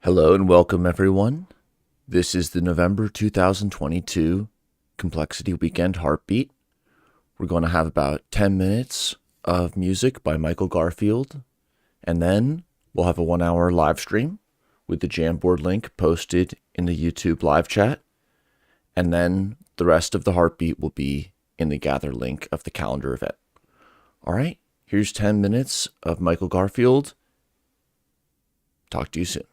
Hello and welcome, everyone. This is the November 2022 Complexity Weekend Heartbeat. We're going to have about 10 minutes of music by Michael Garfield, and then we'll have a 1 hour live stream with the Jamboard link posted in the YouTube live chat, and then the rest of the Heartbeat will be in the Gather link of the calendar event. All right, here's 10 minutes of Michael Garfield. Talk to you soon.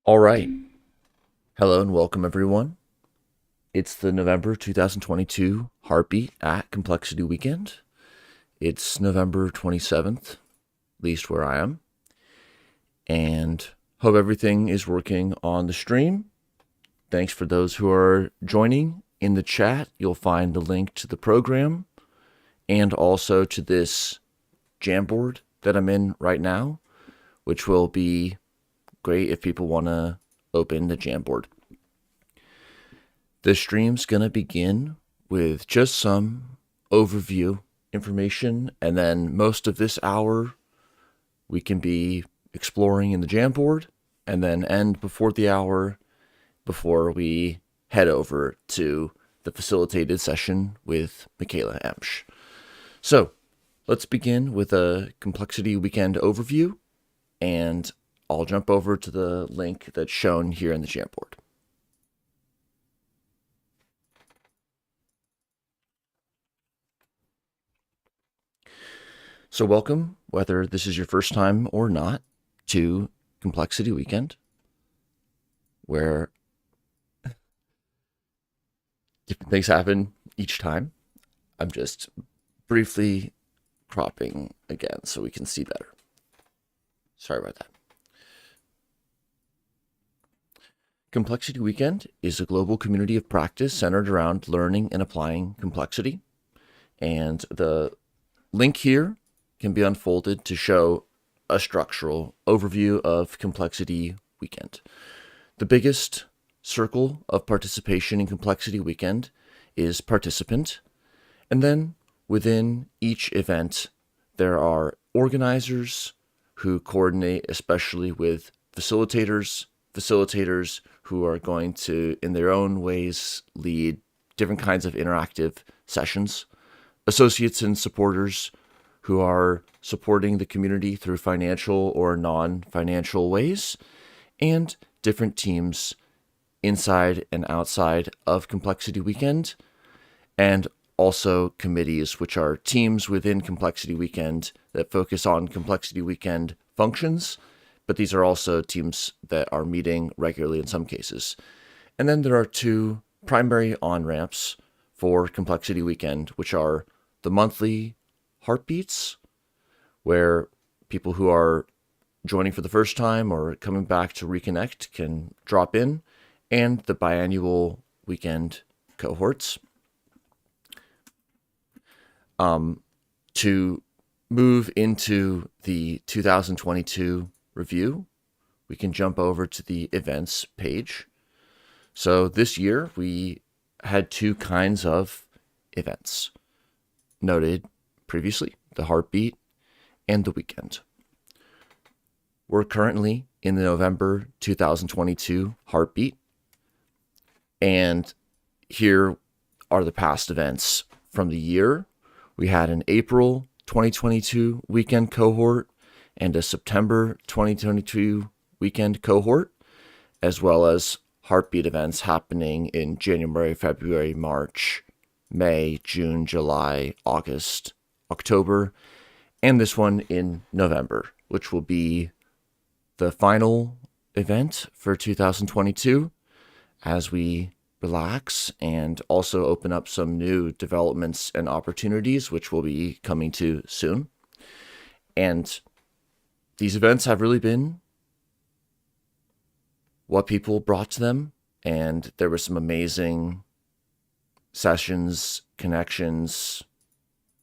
All right. Hello and welcome, everyone. It's the November 2022 Heartbeat at Complexity Weekend. It's November 27th, at least where I am. And hope everything is working on the stream. Thanks for those who are joining. In the chat, you'll find the link to the program and also to this Jamboard that I'm in right now, which will be great if people want to open the Jamboard. The stream's going to begin with just some overview information, and then most of this hour we can be exploring in the Jamboard, and then end before the hour before we head over to the facilitated session with Michaela Emsch. So let's begin with a Complexity Weekend overview, and I'll jump over to the link that's shown here in the Jamboard. So welcome, whether this is your first time or not, to Complexity Weekend, where different things happen each time. I'm just briefly cropping again so we can see better. Sorry about that. Complexity Weekend is a global community of practice centered around learning and applying complexity. And the link here can be unfolded to show a structural overview of Complexity Weekend. The biggest circle of participation in Complexity Weekend is participant. And then within each event, there are organizers who coordinate, especially with facilitators who are going to, in their own ways, lead different kinds of interactive sessions, associates and supporters who are supporting the community through financial or non-financial ways, and different teams inside and outside of Complexity Weekend, and also committees, which are teams within Complexity Weekend that focus on Complexity Weekend functions, but these are also teams that are meeting regularly in some cases. And then there are two primary on-ramps for Complexity Weekend, which are the monthly Heartbeats, where people who are joining for the first time or coming back to reconnect can drop in, and the biannual weekend cohorts. To move into the 2022 review, we can jump over to the events page. So this year we had two kinds of events noted previously, the Heartbeat and the Weekend. We're currently in the November 2022 Heartbeat, and here are the past events from the year. We had an April 2022 weekend cohort and a September 2022 weekend cohort, as well as Heartbeat events happening in January, February, March, May, June, July, August, October, and this one in November, which will be the final event for 2022 as we relax and also open up some new developments and opportunities, which we'll be coming to soon. And these events have really been what people brought to them, and there were some amazing sessions, connections,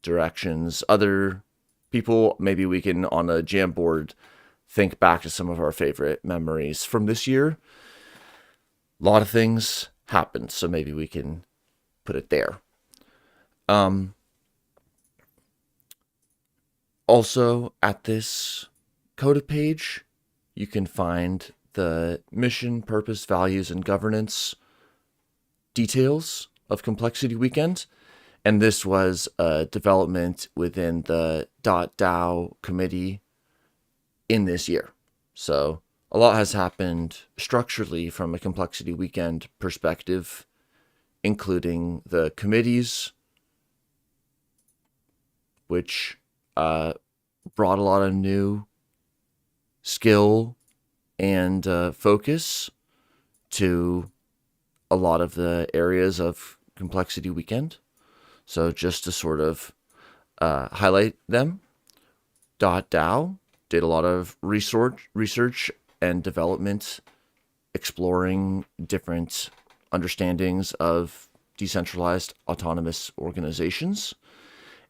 directions, other people. Maybe we can, on a Jamboard, think back to some of our favorite memories from this year. A lot of things happened, so maybe we can put it there. Also, at this Coda page, you can find the mission, purpose, values, and governance details of Complexity Weekend. And this was a development within the .DAO committee in this year. So a lot has happened structurally from a Complexity Weekend perspective, including the committees, which brought a lot of new skill and focus to a lot of the areas of Complexity Weekend. So just to sort of highlight them, DAO did a lot of research and development exploring different understandings of decentralized autonomous organizations,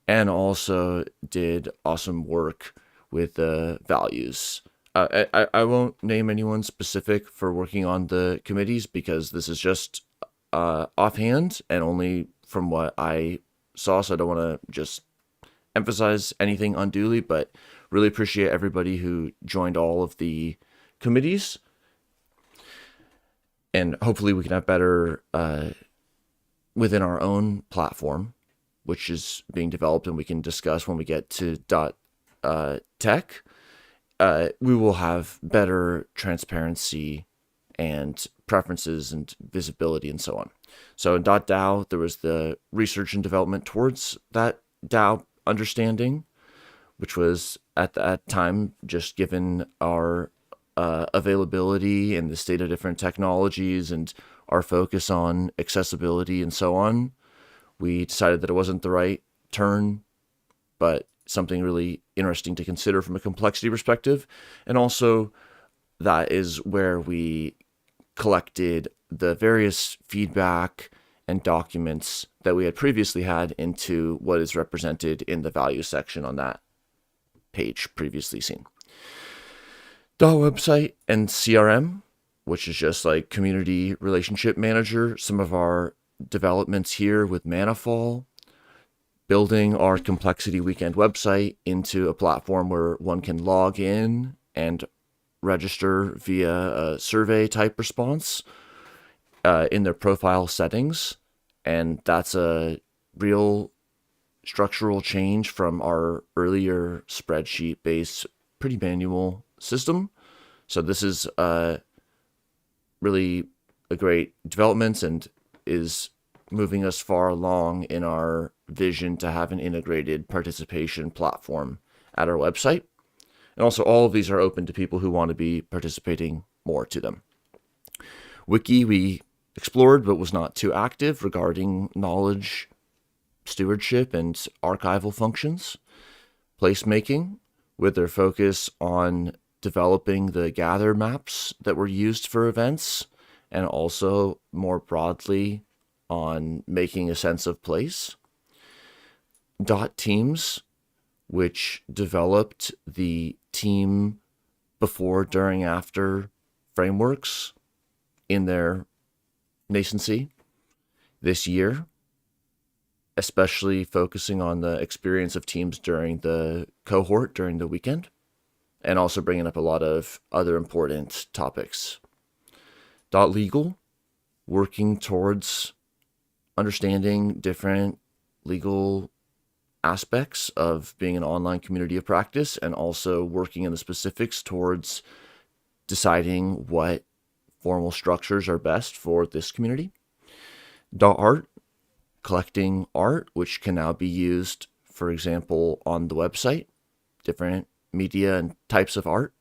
and also did awesome work with the values. I won't name anyone specific for working on the committees because this is just offhand and only from what I saw, so I don't want to just emphasize anything unduly, but really appreciate everybody who joined all of the committees, and hopefully we can have better within our own platform, which is being developed and we can discuss when we get to .tech. We will have better transparency and preferences and visibility and so on. So in .DAO, there was the research and development towards that DAO understanding, which was at that time, just given our availability and the state of different technologies and our focus on accessibility and so on, we decided that it wasn't the right turn, but something really interesting to consider from a complexity perspective. And also that is where we collected the various feedback and documents that we had previously had into what is represented in the value section on that page previously seen. DAO website and CRM, which is just like community relationship manager, some of our developments here with Manafall, building our Complexity Weekend website into a platform where one can log in and register via a survey type response in their profile settings. And that's a real structural change from our earlier spreadsheet-based, pretty manual system. So this is really a great development and is moving us far along in our vision to have an integrated participation platform at our website. And also all of these are open to people who want to be participating more to them. Wiki we explored but was not too active regarding knowledge stewardship and archival functions. Placemaking, with their focus on developing the gather maps that were used for events, and also more broadly on making a sense of place. Teams, which developed the team before, during, after frameworks in their nascency this year, especially focusing on the experience of teams during the cohort during the weekend, and also bringing up a lot of other important topics. Legal, working towards understanding different legal aspects of being an online community of practice, and also working in the specifics towards deciding what formal structures are best for this community. Art, collecting art, which can now be used, for example, on the website, different media and types of art.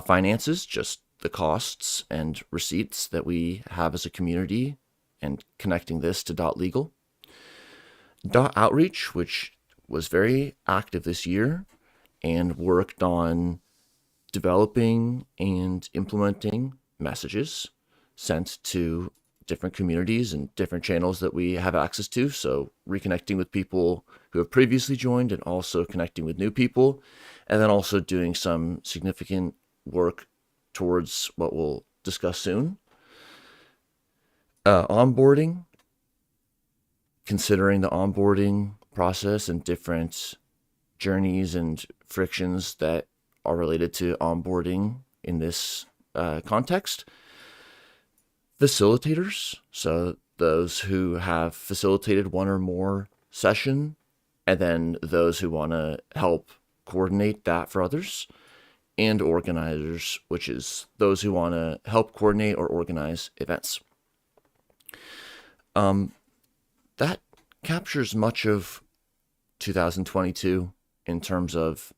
Finances, just the costs and receipts that we have as a community, and connecting this to legal. Outreach, which was very active this year and worked on developing and implementing messages sent to different communities and different channels that we have access to. So reconnecting with people who have previously joined and also connecting with new people, and then also doing some significant work towards what we'll discuss soon. Onboarding, considering the onboarding process and different journeys and frictions that are related to onboarding in this context. Facilitators, so those who have facilitated one or more session, and then those who want to help coordinate that for others. And organizers, which is those who want to help coordinate or organize events. That captures much of 2022 in terms of,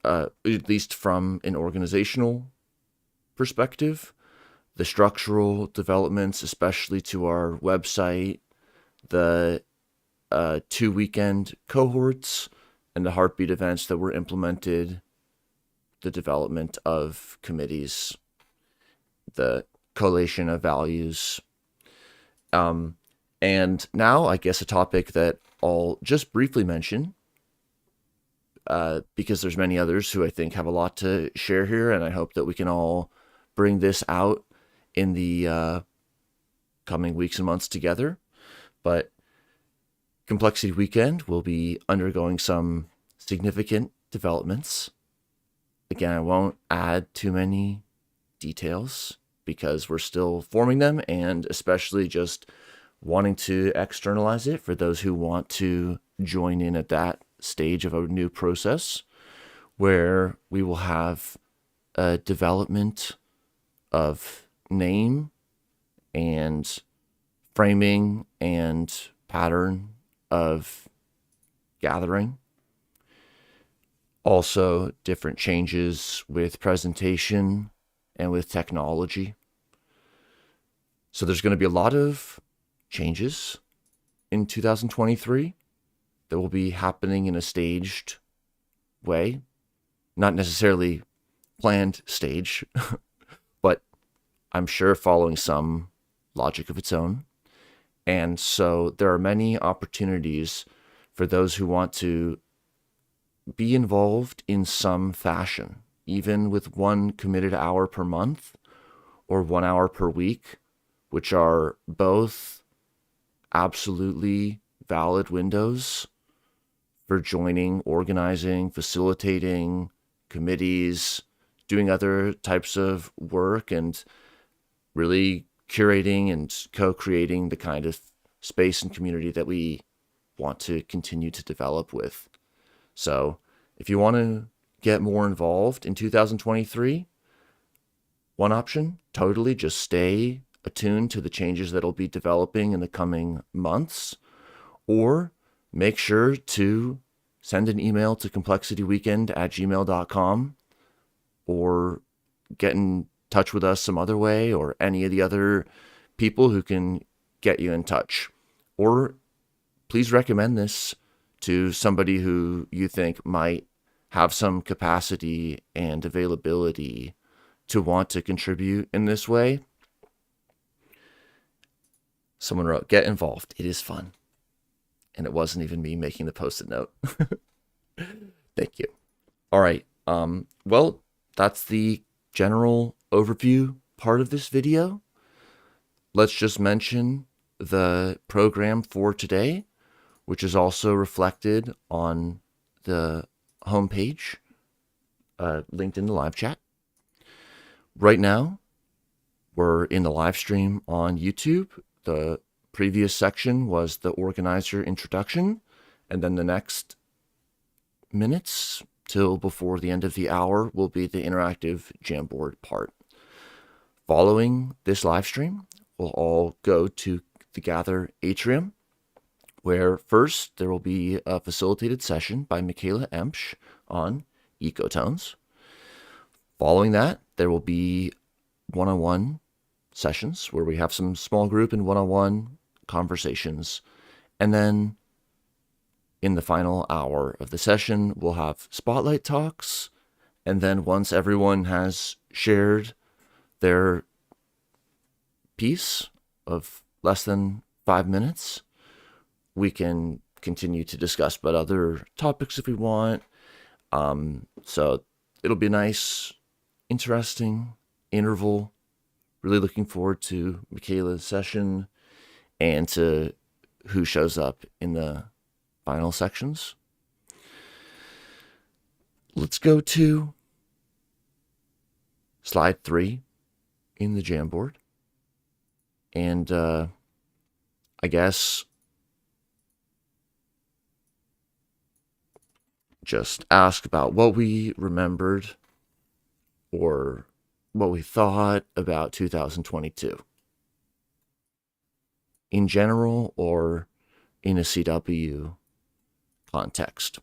at least from an organizational perspective, the structural developments, especially to our website, the 2 weekend cohorts, and the Heartbeat events that were implemented, the development of committees, the collation of values. And now, I guess, a topic that I'll just briefly mention, because there's many others who I think have a lot to share here, and I hope that we can all bring this out in the coming weeks and months together. But Complexity Weekend will be undergoing some significant developments. Again, I won't add too many details because we're still forming them, and especially just wanting to externalize it for those who want to join in at that stage of a new process, where we will have a development of name and framing and pattern of gathering. Also, different changes with presentation and with technology. So there's going to be a lot of changes in 2023 that will be happening in a staged way, not necessarily planned stage, but I'm sure following some logic of its own. And so there are many opportunities for those who want to be involved in some fashion, even with 1 committed hour per month or 1 hour per week, which are both absolutely valid windows for joining, organizing, facilitating committees, doing other types of work, and really curating and co-creating the kind of space and community that we want to continue to develop with. So if you want to get more involved in 2023, one option, totally just stay attuned to the changes that'll be developing in the coming months, or make sure to send an email to complexityweekend@gmail.com, or get in touch with us some other way, or any of the other people who can get you in touch. Or please recommend this to somebody who you think might have some capacity and availability to want to contribute in this way. Someone wrote, "Get involved. It is fun." And it wasn't even me making the post-it note. Thank you. All right. Well, that's the general overview part of this video. Let's just mention the program for today, which is also reflected on the homepage, linked in the live chat. Right now, we're in the live stream on YouTube. The previous section was the organizer introduction, and then the next minutes till before the end of the hour will be the interactive Jamboard part. Following this live stream, we'll all go to the Gather Atrium, where first there will be a facilitated session by Michaela Emsch on ecotones. Following that, there will be one-on-one sessions where we have some small group and one-on-one conversations. And then in the final hour of the session, we'll have spotlight talks. And then once everyone has shared their piece of less than 5 minutes, we can continue to discuss about other topics if we want. So it'll be a nice, interesting interval. Really looking forward to Michaela's session and to who shows up in the final sections. Let's go to slide 3 in the Jamboard. And I guess just ask about what we remembered or what we thought about 2022 in general or in a CW context.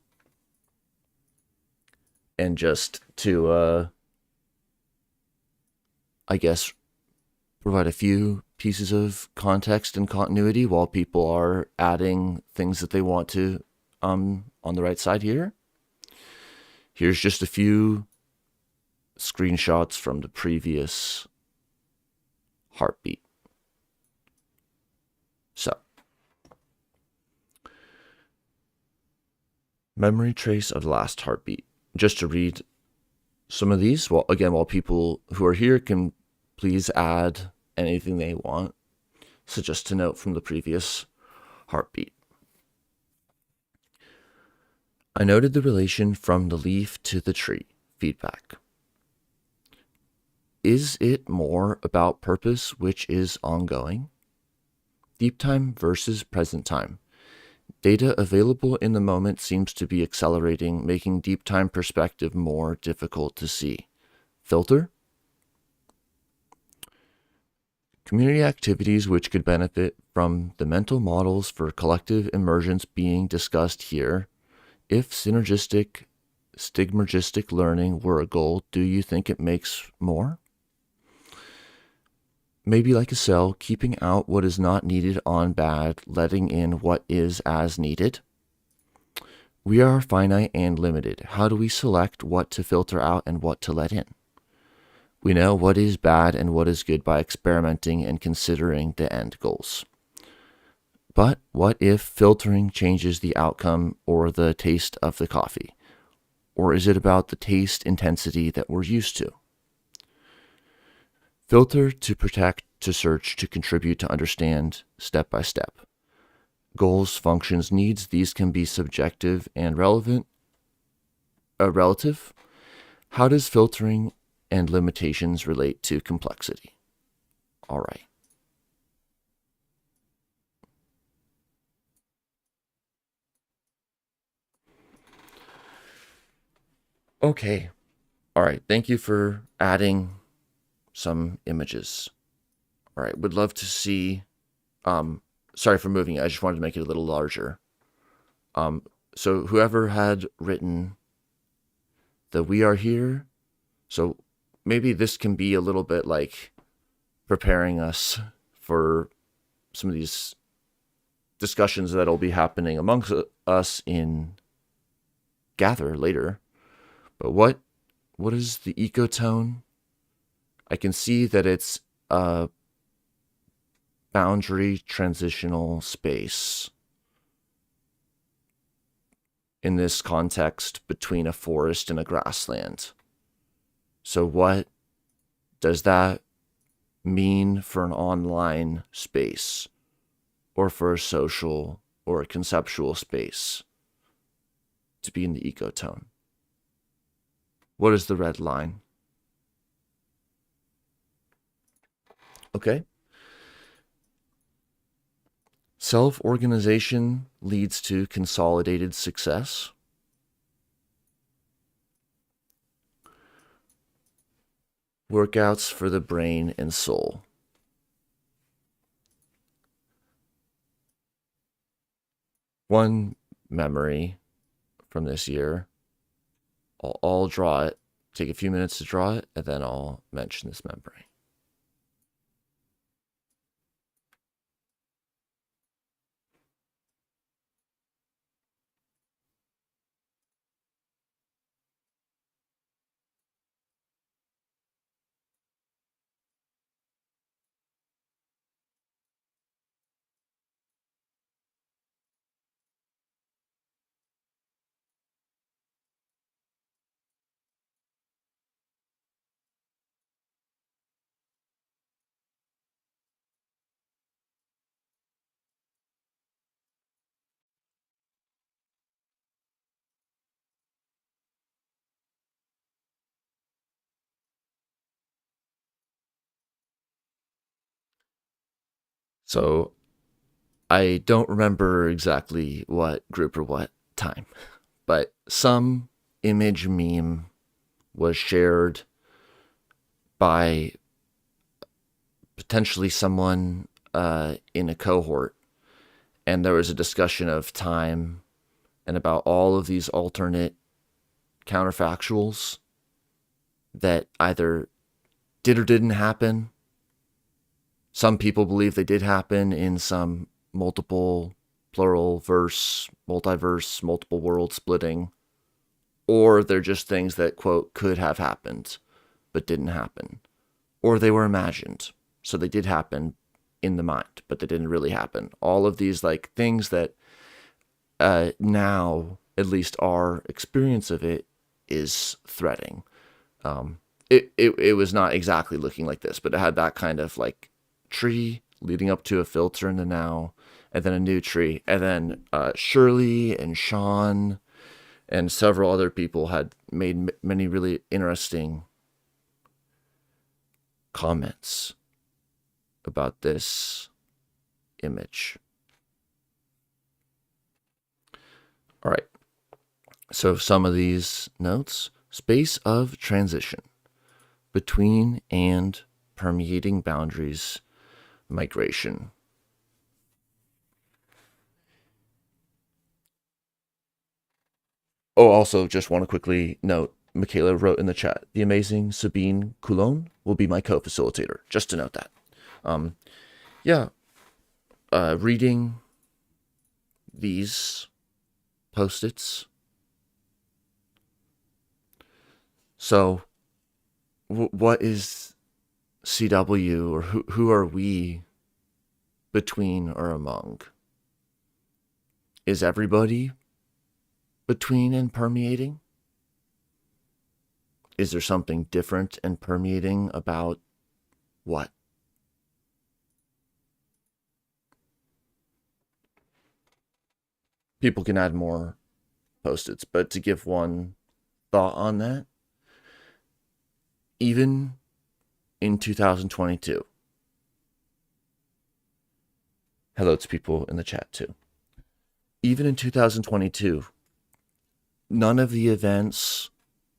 And just to I guess, provide a few pieces of context and continuity while people are adding things that they want to on the right side here. Here's just a few screenshots from the previous heartbeat. So, memory trace of the last heartbeat. Just to read some of these, while people who are here can please add anything they want. So just to note from the previous heartbeat. I noted the relation from the leaf to the tree. Feedback. Is it more about purpose, which is ongoing? Deep time versus present time. Data available in the moment seems to be accelerating, making deep time perspective more difficult to see. Filter. Community activities which could benefit from the mental models for collective emergence being discussed here. If synergistic, stigmergistic learning were a goal, do you think it makes more? Maybe like a cell, keeping out what is not needed on bad, letting in what is as needed. We are finite and limited. How do we select what to filter out and what to let in? We know what is bad and what is good by experimenting and considering the end goals. But what if filtering changes the outcome or the taste of the coffee? Or is it about the taste intensity that we're used to? Filter to protect, to search, to contribute, to understand, step by step. Goals, functions, needs, these can be subjective and relative. How does filtering and limitations relate to complexity? All right. Okay. All right. Thank you for adding some images. All right. Would love to see. Sorry for moving it. I just wanted to make it a little larger. So whoever had written the "We Are Here," so maybe this can be a little bit like preparing us for some of these discussions that'll be happening amongst us in Gather later. But what is the ecotone? I can see that it's a boundary transitional space in this context between a forest and a grassland. So what does that mean for an online space or for a social or a conceptual space to be in the ecotone? What is the red line? Okay. Self-organization leads to consolidated success. Workouts for the brain and soul. One memory from this year. I'll draw it, take a few minutes to draw it, and then I'll mention this memory. So I don't remember exactly what group or what time, but some image meme was shared by potentially someone in a cohort, and there was a discussion of time and about all of these alternate counterfactuals that either did or didn't happen. Some people believe they did happen in some multiple, plural verse, multiverse, multiple world splitting, or they're just things that, quote, could have happened, but didn't happen. Or they were imagined. So they did happen in the mind, but they didn't really happen. All of these like things that now, at least our experience of it, is threading. It was not exactly looking like this, but it had that kind of like tree leading up to a filter in the now, and then a new tree, and then Shirley and Sean and several other people had made many really interesting comments about this image. All right. So some of these notes: space of transition between and permeating boundaries, migration. Oh, also, just want to quickly note, Michaela wrote in the chat, the amazing Sabine Coulon will be my co-facilitator, just to note that. Yeah, reading these post-its. So, what is CW, or who are we between or among? Is everybody between and permeating? Is there something different and permeating about what? People can add more post-its, but to give one thought on that, even in 2022, hello to people in the chat too. Even in 2022, none of the events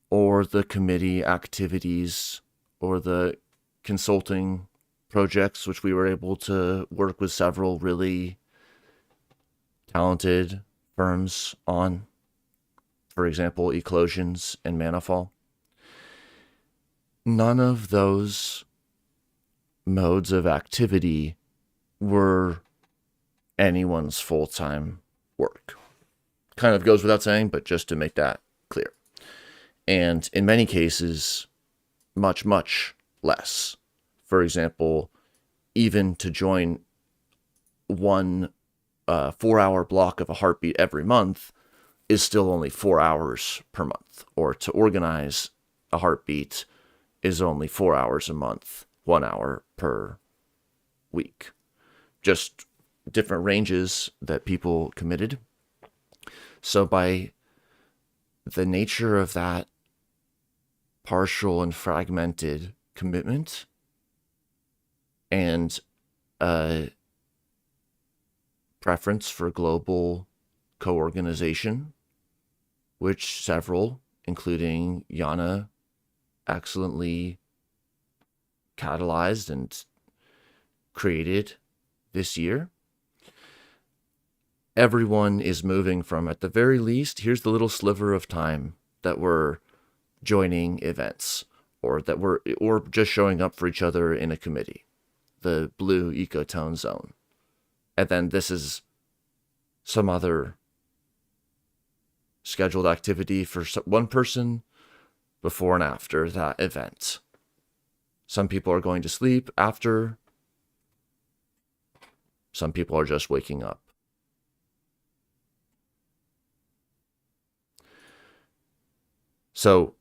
or the committee activities or the consulting projects, which we were able to work with several really talented firms on, for example, Eclosions and Manafall, none of those modes of activity were anyone's full-time work. Kind of goes without saying, but just to make that clear. And in many cases, much, much less. For example, even to join one 4-hour block of a heartbeat every month is still only 4 hours per month. Or to organize a heartbeat is only 4 hours a month, 1 hour per week. Just different ranges that people committed. So by the nature of that partial and fragmented commitment and preference for global co-organization, which several, including Yana, excellently catalyzed and created this year, everyone is moving from, at the very least, here's the little sliver of time that we're joining events, or that we're, or just showing up for each other in a committee, the blue ecotone zone. And then this is some other scheduled activity for one person before and after that event. Some people are going to sleep after. Some people are just waking up. So,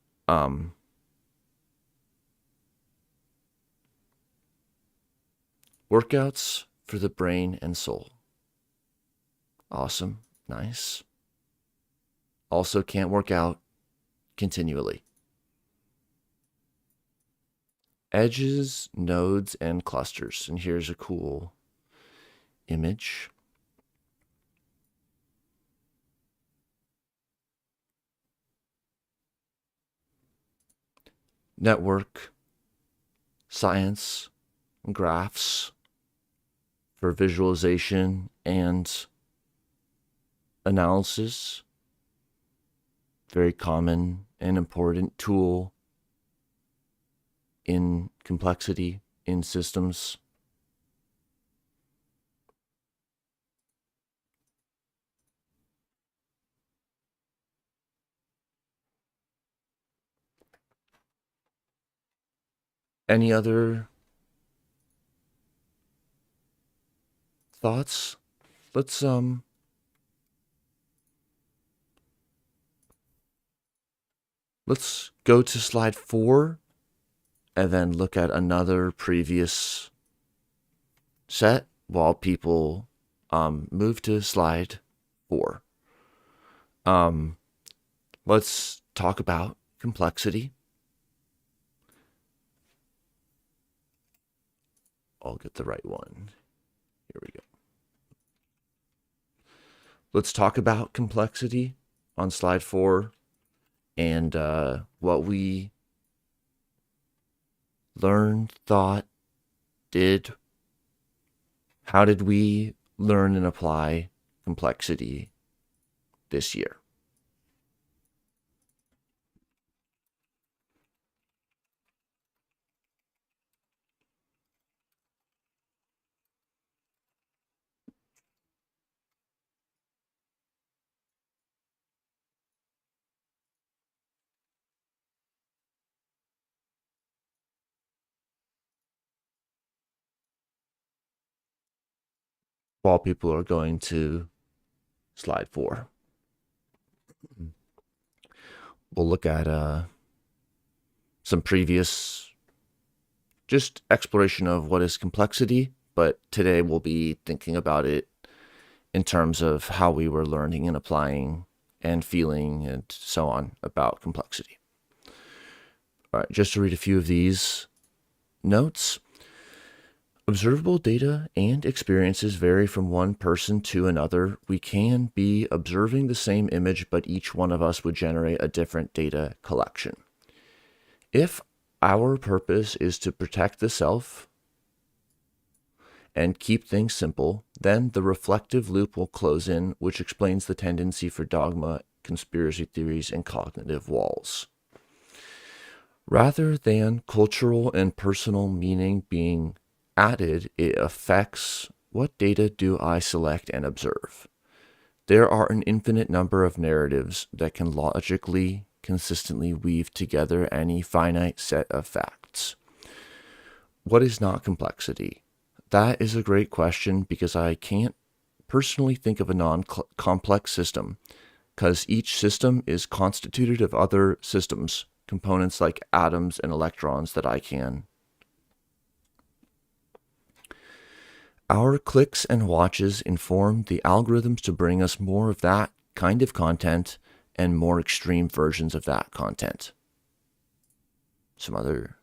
workouts for the brain and soul. Awesome. Nice. Also can't work out continually. Edges, nodes, and clusters. And here's a cool image. Network, science, graphs for visualization and analysis. Very common and important tool in complexity in systems. Any other thoughts? Let's go to slide 4 and then look at another previous set while people move to slide 4. Let's talk about complexity. I'll get the right one. Here we go. Let's talk about complexity on slide 4 and what we learned, thought, did. How did we learn and apply complexity this year? While people are going to slide 4, we'll look at some previous just exploration of what is complexity, but today we'll be thinking about it in terms of how we were learning and applying and feeling and so on about complexity. All right, just to read a few of these notes. Observable data and experiences vary from one person to another. We can be observing the same image, but each one of us would generate a different data collection. If our purpose is to protect the self and keep things simple, then the reflective loop will close in, which explains the tendency for dogma, conspiracy theories, and cognitive walls. Rather than cultural and personal meaning being added, it affects what data do I select and observe. There are an infinite number of narratives that can logically, consistently weave together any finite set of facts. What is not complexity? That is a great question because I can't personally think of a non-complex system because each system is constituted of other systems, components like atoms and electrons that I can. Our clicks and watches inform the algorithms to bring us more of that kind of content and more extreme versions of that content. Some other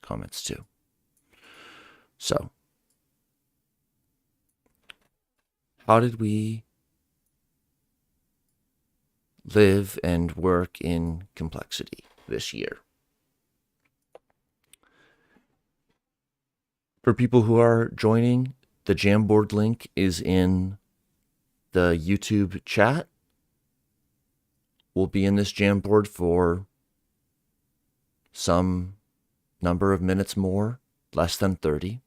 comments too. So, how did we live and work in complexity this year? For people who are joining, the Jamboard link is in the YouTube chat. We'll be in this Jamboard for some number of minutes more, less than 30.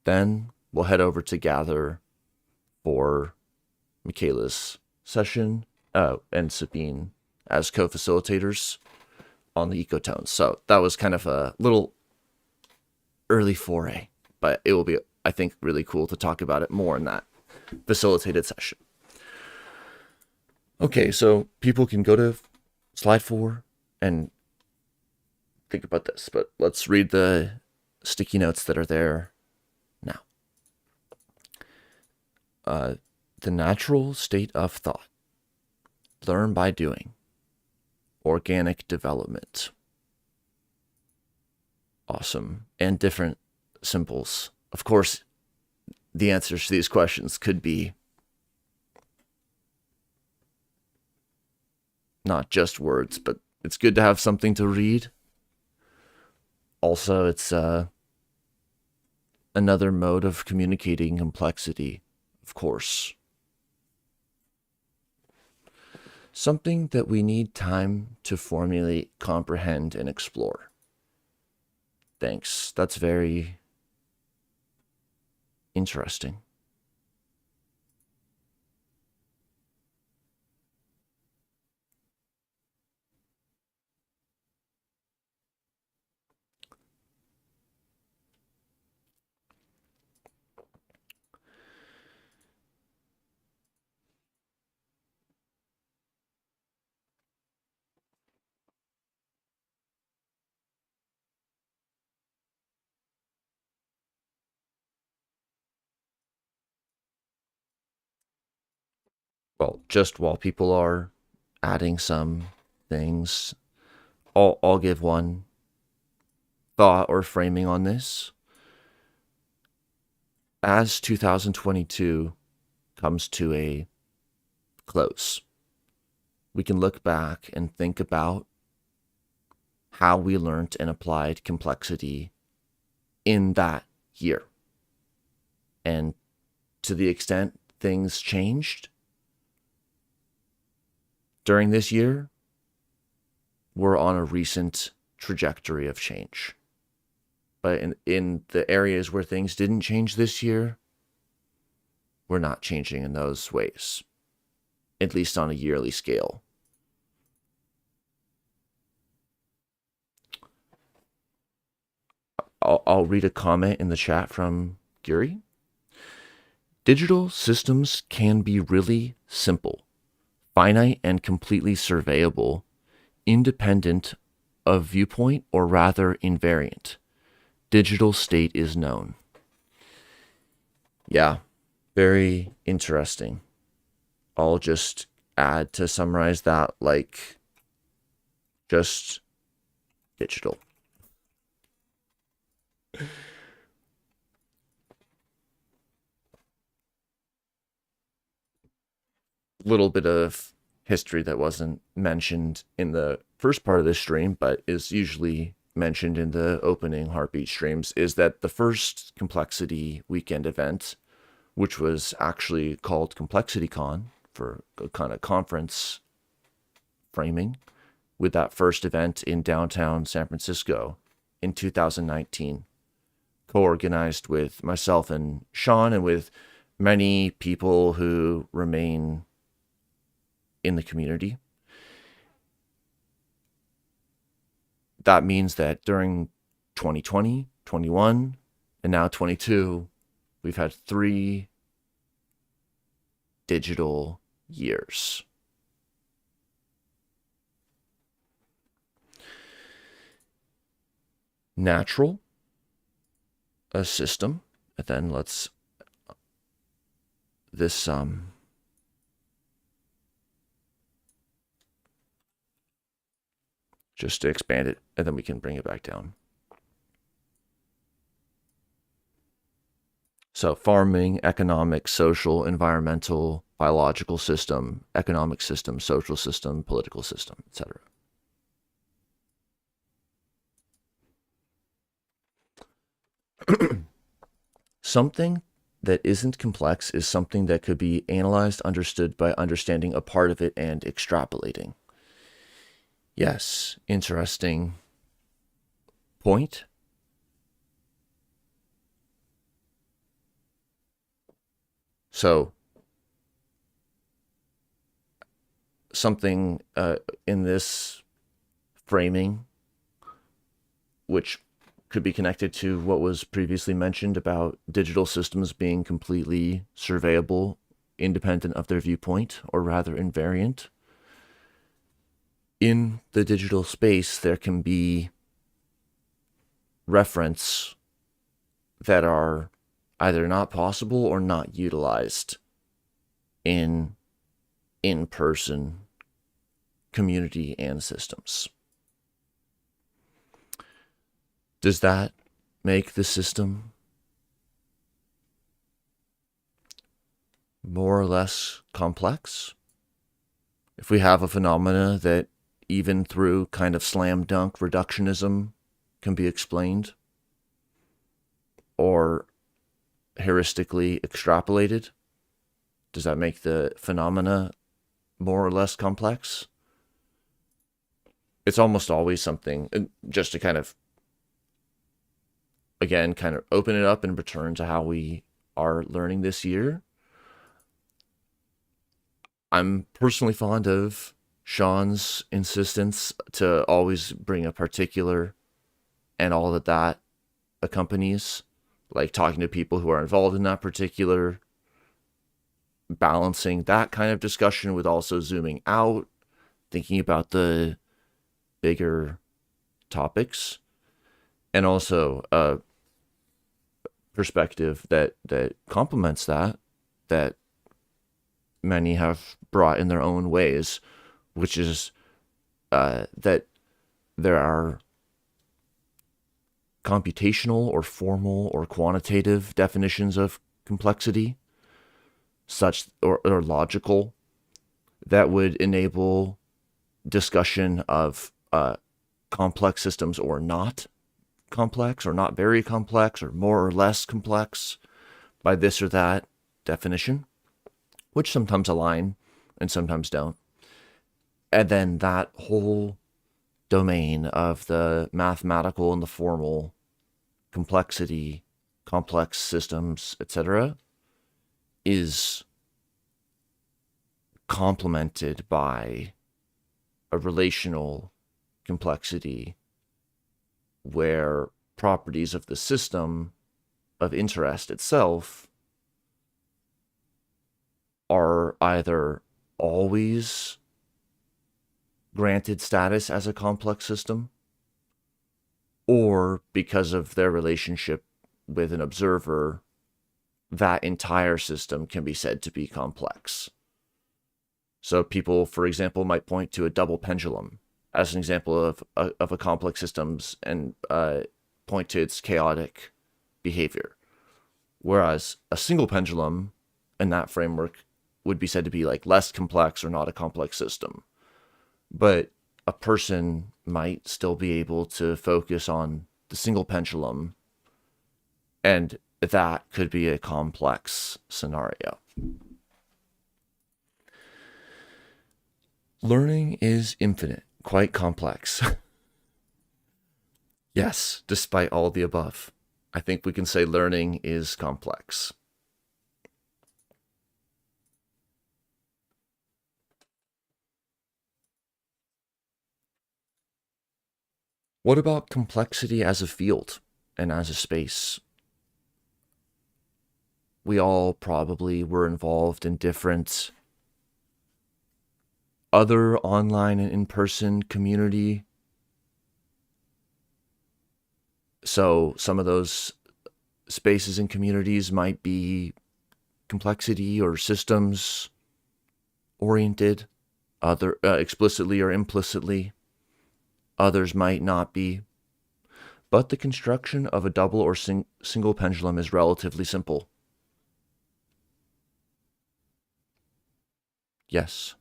Then we'll head over to Gather for Michaela's session and Sabine as co-facilitators on the Ecotones. So that was kind of a little early foray, but it will be, I think, really cool to talk about it more in that facilitated session. Okay, so people can go to slide 4 and think about this, but let's read the sticky notes that are there now. The natural state of thought. Learn by doing. Organic development. Awesome. And different symbols. Of course, the answers to these questions could be not just words, but it's good to have something to read. Also, it's another mode of communicating complexity, of course. Something that we need time to formulate, comprehend, and explore. Thanks. That's very interesting. Well, just while people are adding some things, I'll give one thought or framing on this. As 2022 comes to a close, we can look back and think about how we learned and applied complexity in that year. And to the extent things changed during this year, we're on a recent trajectory of change. But in the areas where things didn't change this year, we're not changing in those ways, at least on a yearly scale. I'll read a comment in the chat from Guri. Digital systems can be really simple, finite, and completely surveyable, independent of viewpoint, or rather invariant. Digital state is known. Yeah, very interesting. I'll just add to summarize that, like, just digital. Little bit of history that wasn't mentioned in the first part of this stream, but is usually mentioned in the opening Heartbeat streams, is that the first Complexity weekend event, which was actually called ComplexityCon for a kind of conference framing, with that first event in downtown San Francisco in 2019, co-organized with myself and Sean and with many people who remain in the community. That means that during 2020, 21, and now 22, we've had 3 digital years. Natural, a system, and then let's this just to expand it, and then we can bring it back down. So farming, economic, social, environmental, biological system, economic system, social system, political system, etc. Something that isn't complex is something that could be analyzed, understood by understanding a part of it and extrapolating. Yes, interesting point. So, something in this framing, which could be connected to what was previously mentioned about digital systems being completely surveyable, independent of their viewpoint, or rather invariant. In the digital space, there can be reference that are either not possible or not utilized in in-person community and systems. Does that make the system more or less complex? If we have a phenomena that even through kind of slam dunk reductionism can be explained or heuristically extrapolated, does that make the phenomena more or less complex? It's almost always something, just to kind of again, kind of open it up and return to how we are learning this year. I'm personally fond of Sean's insistence to always bring a particular and all that accompanies, like talking to people who are involved in that particular, balancing that kind of discussion with also zooming out, thinking about the bigger topics, and also a perspective that complements that many have brought in their own ways, which is that there are computational or formal or quantitative definitions of complexity, such or logical, that would enable discussion of complex systems or not complex, or not very complex, or more or less complex by this or that definition, which sometimes align and sometimes don't. And then that whole domain of the mathematical and the formal complexity, complex systems, etc., is complemented by a relational complexity where properties of the system of interest itself are either always granted status as a complex system, or because of their relationship with an observer, that entire system can be said to be complex. So people, for example, might point to a double pendulum as an example of a complex systems and point to its chaotic behavior. Whereas a single pendulum in that framework would be said to be like less complex or not a complex system. But a person might still be able to focus on the single pendulum, and that could be a complex scenario. Learning is infinite, quite complex. Yes, despite all the above, I think we can say learning is complex. What about complexity as a field and as a space? We all probably were involved in different other online and in-person community. So some of those spaces and communities might be complexity or systems oriented, other explicitly or implicitly. Others might not be. But the construction of a double or single pendulum is relatively simple. Yes.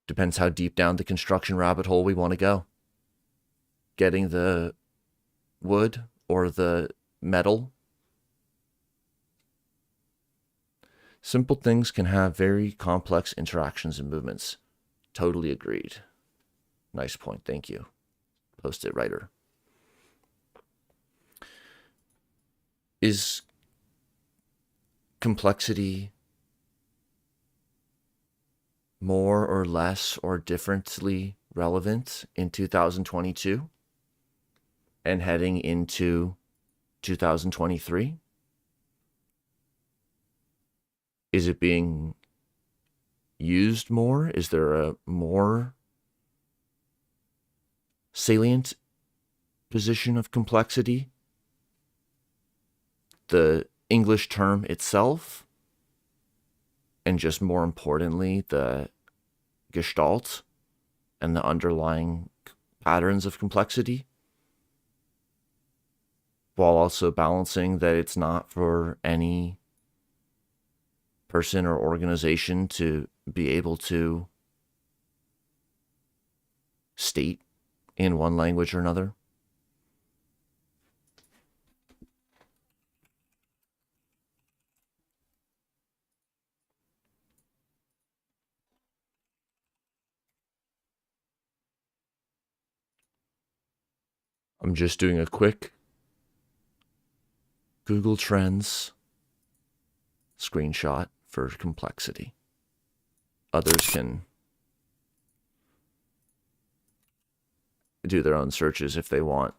Depends how deep down the construction rabbit hole we want to go. Getting the wood or the metal. Simple things can have very complex interactions and movements. Totally agreed. Nice point. Thank you. Post-it writer. Is complexity more or less or differently relevant in 2022 and heading into 2023? Is it being used more? Is there a more salient position of complexity? The English term itself, and just more importantly, the gestalt and the underlying patterns of complexity, while also balancing that it's not for any person or organization to be able to state in one language or another. I'm just doing a quick Google Trends screenshot for complexity. Others can do their own searches if they want.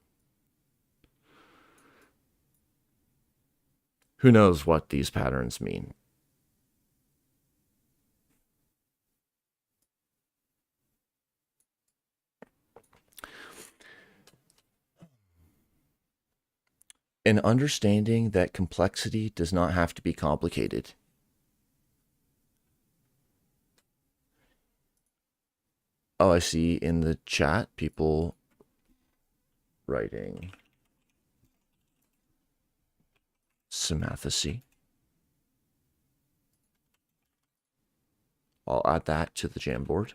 Who knows what these patterns mean? An understanding that complexity does not have to be complicated. Oh, I see in the chat people writing semathecy. I'll add that to the Jamboard.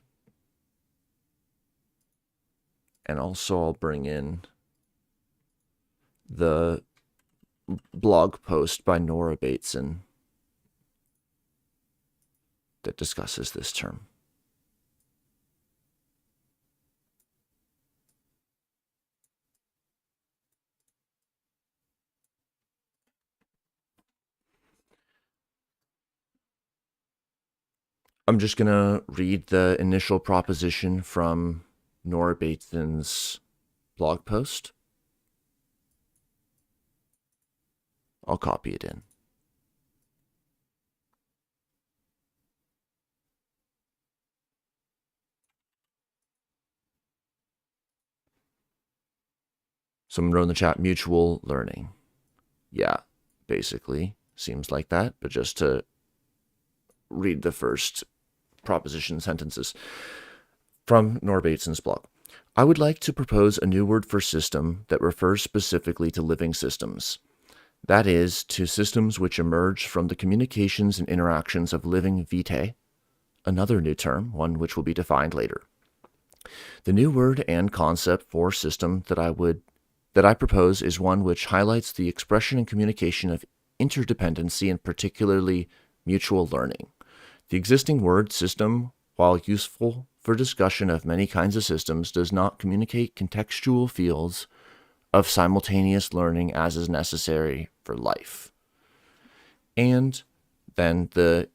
And also I'll bring in the blog post by Nora Bateson that discusses this term. I'm just going to read the initial proposition from Nora Bateson's blog post. I'll copy it in. Someone wrote in the chat, mutual learning. Yeah, basically, seems like that, but just to read the first proposition sentences from Nora Bateson's blog. I would like to propose a new word for system that refers specifically to living systems. That is, to systems which emerge from the communications and interactions of living vitae, another new term, one which will be defined later. The new word and concept for system that I propose is one which highlights the expression and communication of interdependency and particularly mutual learning. The existing word system, while useful for discussion of many kinds of systems, does not communicate contextual fields of simultaneous learning as is necessary for life. And then the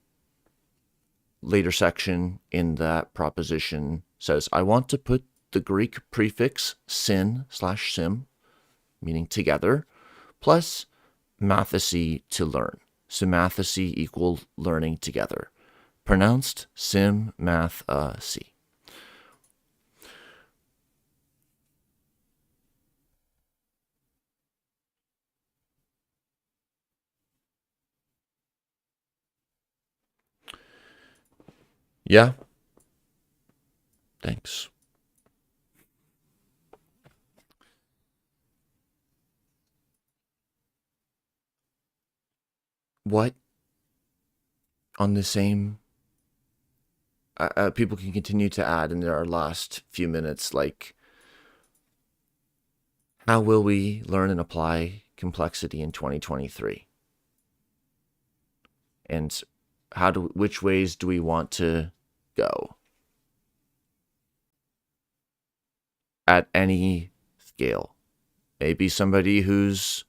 later section in that proposition says, I want to put the Greek prefix syn/sim, meaning together, plus mathesy to learn. Semathesy equal learning together. Pronounced sim-math-a-sy. Yeah. Thanks. What on the same people can continue to add in our last few minutes, like, how will we learn and apply complexity in 2023? And which ways do we want to go? At any scale. Maybe somebody who's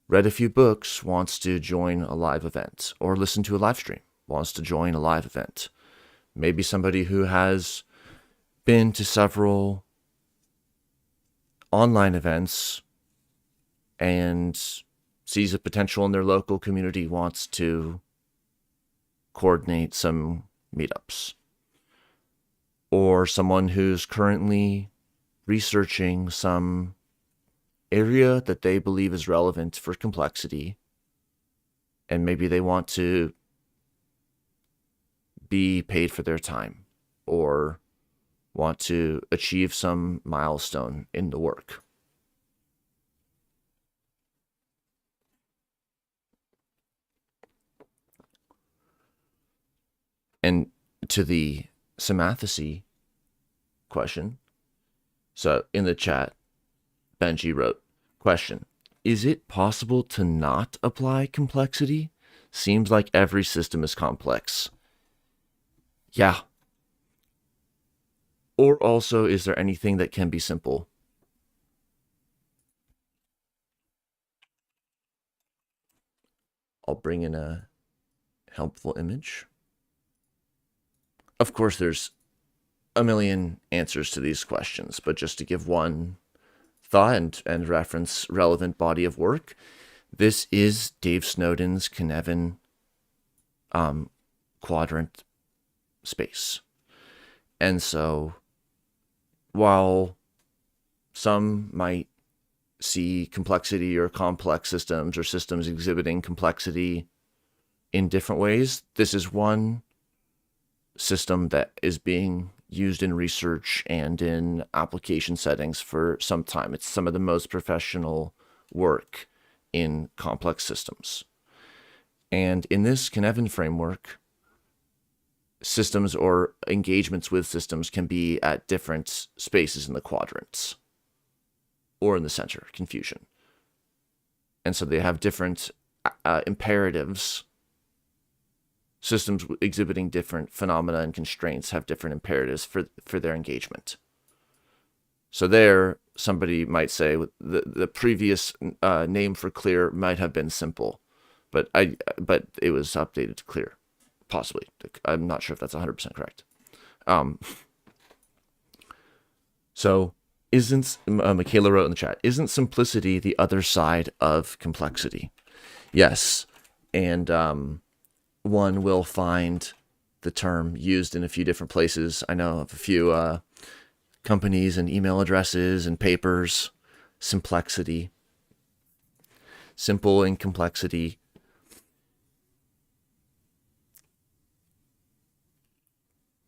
read a few books wants to join a live event, or listen to a live stream, wants to join a live event. Maybe somebody who has been to several online events and sees a potential in their local community wants to coordinate some meetups. Or someone who's currently researching some area that they believe is relevant for complexity, and maybe they want to be paid for their time or want to achieve some milestone in the work. And to the semathesy question, so in the chat, Benji wrote, question, is it possible to not apply complexity? Seems like every system is complex. Yeah. Or also, is there anything that can be simple? I'll bring in a helpful image. Of course, there's a million answers to these questions, but just to give one thought and reference relevant body of work, this is Dave Snowden's Cynefin quadrant space. And so while some might see complexity or complex systems or systems exhibiting complexity in different ways, this is one system that is being used in research and in application settings for some time. It's some of the most professional work in complex systems. And in this Cynefin framework, systems or engagements with systems can be at different spaces in the quadrants or in the center, confusion. And so they have different imperatives. Systems exhibiting different phenomena and constraints have different imperatives for their engagement. So there, somebody might say the previous name for clear might have been simple, but it was updated to clear, possibly. I'm not sure if that's 100% correct. So Michaela wrote in the chat, isn't simplicity the other side of complexity? Yes, and one will find the term used in a few different places. I know of a few companies and email addresses and papers. Simplexity. Simple and complexity.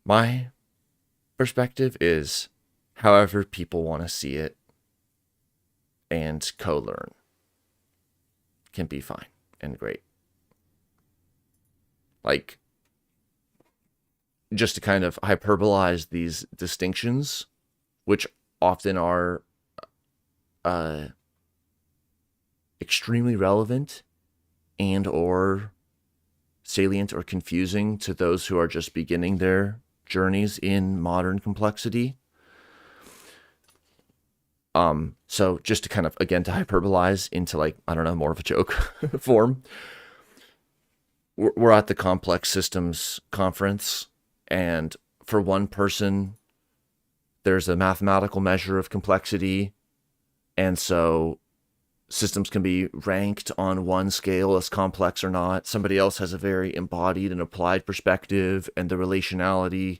My perspective is however people want to see it and co-learn can be fine and great. Like, just to kind of hyperbolize these distinctions, which often are extremely relevant and or salient or confusing to those who are just beginning their journeys in modern complexity. So just to kind of, again, to hyperbolize into, like, I don't know, more of a joke form, we're at the Complex Systems Conference, and for one person, there's a mathematical measure of complexity, and so systems can be ranked on one scale as complex or not. Somebody else has a very embodied and applied perspective, and the relationality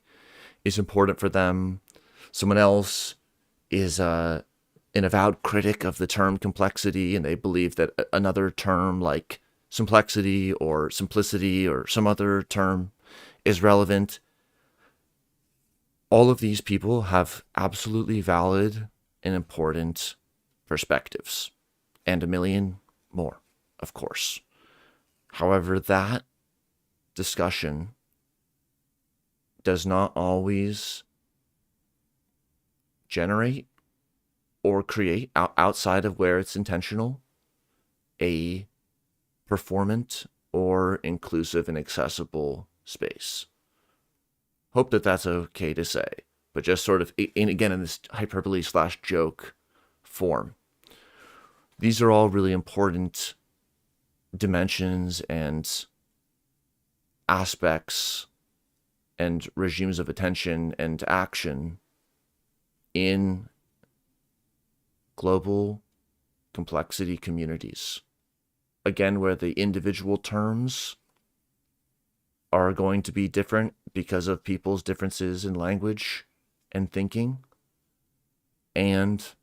is important for them. Someone else is an avowed critic of the term complexity, and they believe that another term like simplexity or simplicity or some other term is relevant. All of these people have absolutely valid and important perspectives, and a million more, of course. However, that discussion does not always generate or create, outside of where it's intentional, a performant or inclusive and accessible space. Hope that that's okay to say, but just sort of, again, in this hyperbole / joke form. These are all really important dimensions and aspects and regimes of attention and action in global complexity communities. Again, where the individual terms are going to be different because of people's differences in language and thinking, and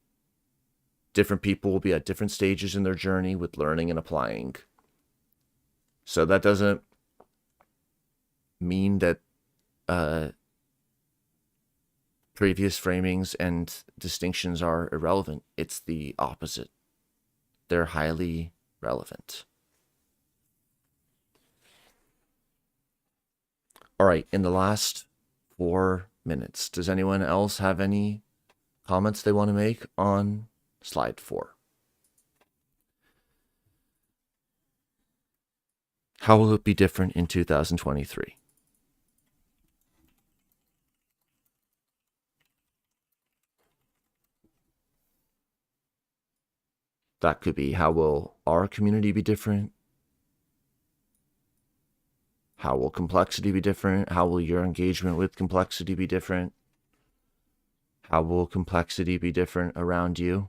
different people will be at different stages in their journey with learning and applying. So that doesn't mean that previous framings and distinctions are irrelevant. It's the opposite. They're highly relevant. All right, in the last 4 minutes, does anyone else have any comments they want to make on slide 4? How will it be different in 2023? That could be, how will our community be different? How will complexity be different? How will your engagement with complexity be different? How will complexity be different around you?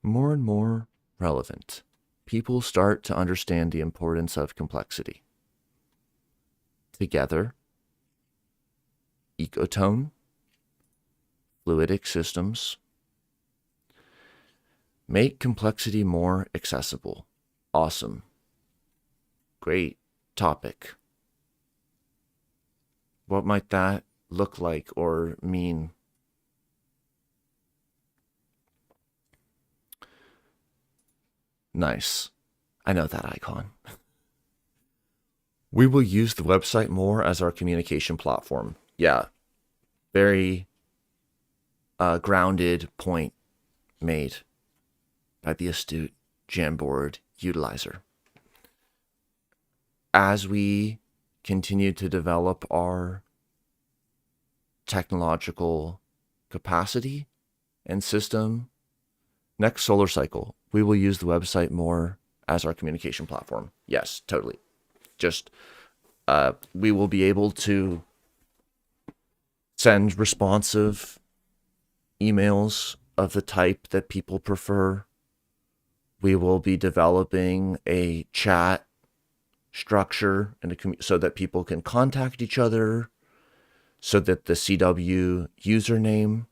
More and more relevant. People start to understand the importance of complexity. Together, ecotone, fluidic systems, make complexity more accessible. Awesome. Great topic. What might that look like or mean? Nice. I know that icon. We will use the website more as our communication platform. Yeah, very grounded point made by the astute Jamboard utilizer. As we continue to develop our technological capacity and system, next solar cycle, we will use the website more as our communication platform. Yes, totally. Just we will be able to send responsive emails of the type that people prefer. We will be developing a chat structure so that people can contact each other, so that the CW username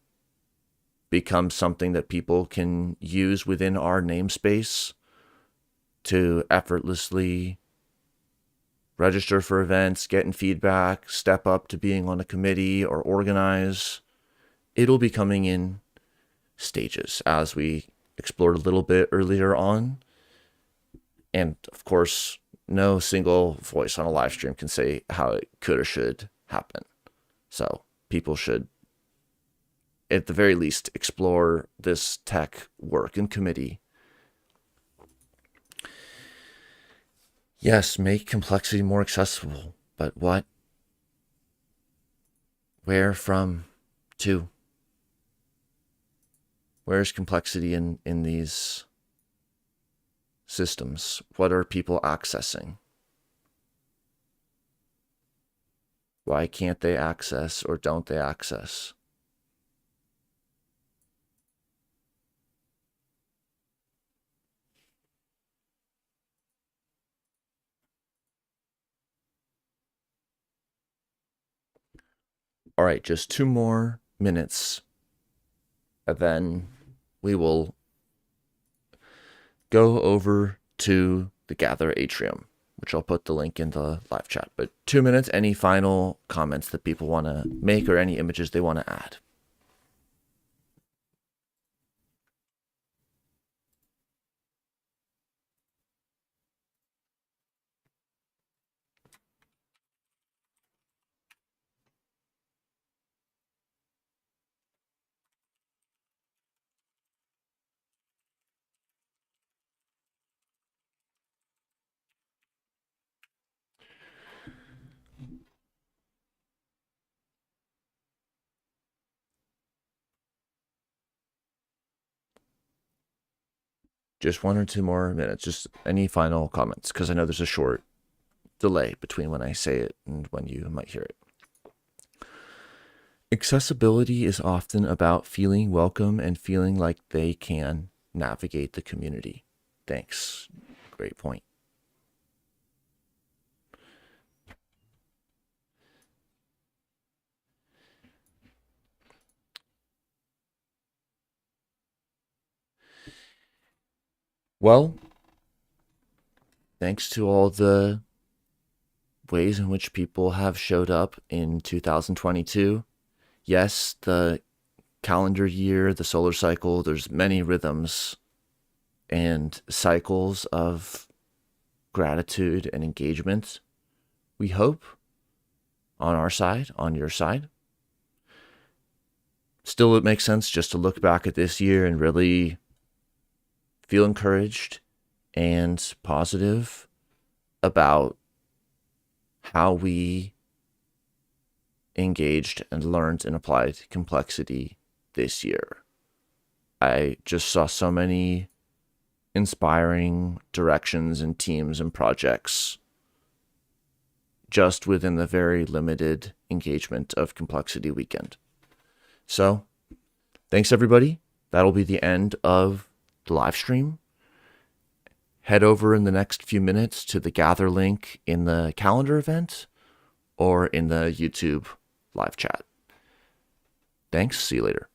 becomes something that people can use within our namespace to effortlessly register for events, getting feedback, step up to being on a committee or organize. It'll be coming in stages, as we explored a little bit earlier on. And of course, no single voice on a live stream can say how it could or should happen. So people should, at the very least, explore this tech work in committee. Yes, make complexity more accessible, but what? Where from to? Where's complexity in these systems? What are people accessing? Why can't they access or don't they access? All right, just 2 more minutes, and then we will go over to the Gather Atrium, which I'll put the link in the live chat. But 2 minutes, any final comments that people want to make or any images they want to add? Just 1 or 2 more minutes. Just any final comments, because I know there's a short delay between when I say it and when you might hear it. Accessibility is often about feeling welcome and feeling like they can navigate the community. Thanks. Great point. Well, thanks to all the ways in which people have showed up in 2022. Yes, the calendar year, the solar cycle, there's many rhythms and cycles of gratitude and engagement. We hope on our side, on your side. Still, it makes sense just to look back at this year and really feel encouraged and positive about how we engaged and learned and applied complexity this year. I just saw so many inspiring directions and teams and projects just within the very limited engagement of Complexity Weekend. So, thanks everybody. That'll be the end of the live stream. Head over in the next few minutes to the gather link in the calendar event or in the YouTube live chat. Thanks. See you later.